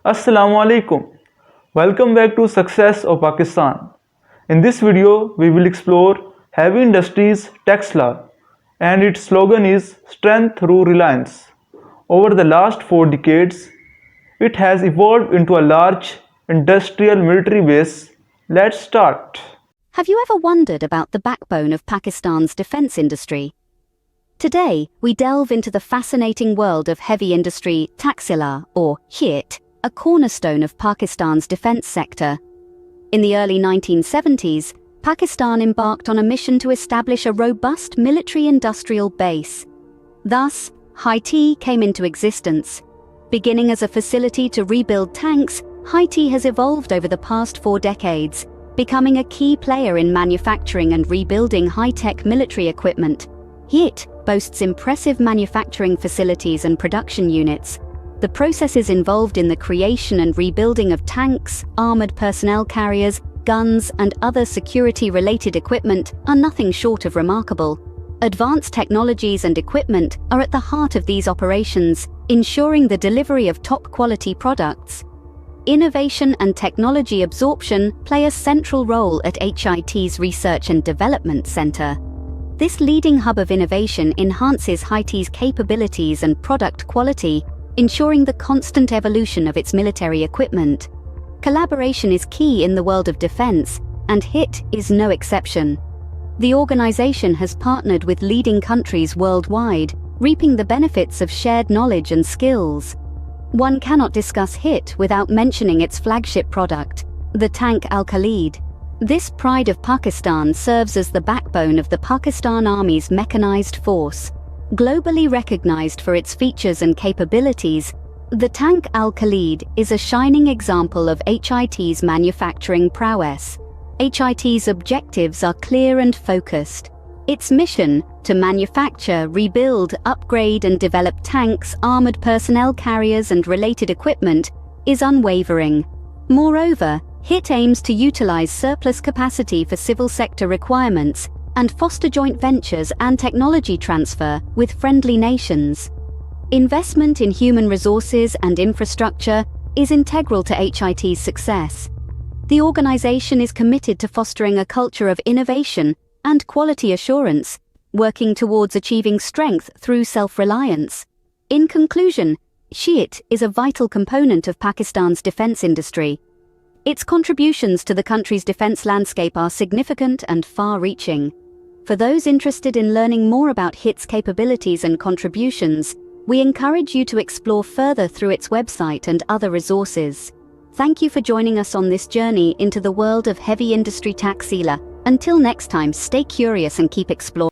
Assalamu alaikum. Welcome back to Success of Pakistan. In this video, we will explore Heavy Industries Taxila, and its slogan is Strength through Reliance. Over the last 4 decades, it has evolved into a large industrial military base. Let's start. Have you ever wondered about the backbone of Pakistan's defense industry? Today, we delve into the fascinating world of heavy industry Taxila, or HIT, a cornerstone of Pakistan's defense sector. In the early 1970s, Pakistan embarked on a mission to establish a robust military-industrial base. Thus, HIT came into existence. Beginning as a facility to rebuild tanks, HIT has evolved over the past 4 decades, becoming a key player in manufacturing and rebuilding high-tech military equipment. HIT boasts impressive manufacturing facilities and production units. The processes involved in the creation and rebuilding of tanks, armored personnel carriers, guns, and other security-related equipment are nothing short of remarkable. Advanced technologies and equipment are at the heart of these operations, ensuring the delivery of top-quality products. Innovation and technology absorption play a central role at HIT's Research and Development Center. This leading hub of innovation enhances HIT's capabilities and product quality, ensuring the constant evolution of its military equipment. Collaboration is key in the world of defense, and HIT is no exception. The organization has partnered with leading countries worldwide, reaping the benefits of shared knowledge and skills. One cannot discuss HIT without mentioning its flagship product, the tank Al-Khalid. This pride of Pakistan serves as the backbone of the Pakistan Army's mechanized force. Globally recognized for its features and capabilities, the tank Al-Khalid is a shining example of HIT's manufacturing prowess. HIT's objectives are clear and focused. Its mission, to manufacture, rebuild, upgrade and develop tanks, armored personnel carriers and related equipment, is unwavering. Moreover, HIT aims to utilize surplus capacity for civil sector requirements and foster joint ventures and technology transfer with friendly nations. Investment in human resources and infrastructure is integral to HIT's success. The organization is committed to fostering a culture of innovation and quality assurance, working towards achieving strength through self-reliance. In conclusion, HIT is a vital component of Pakistan's defense industry. Its contributions to the country's defense landscape are significant and far-reaching. For those interested in learning more about HIT's capabilities and contributions, we encourage you to explore further through its website and other resources. Thank you for joining us on this journey into the world of heavy industry Taxila. Until next time, stay curious and keep exploring.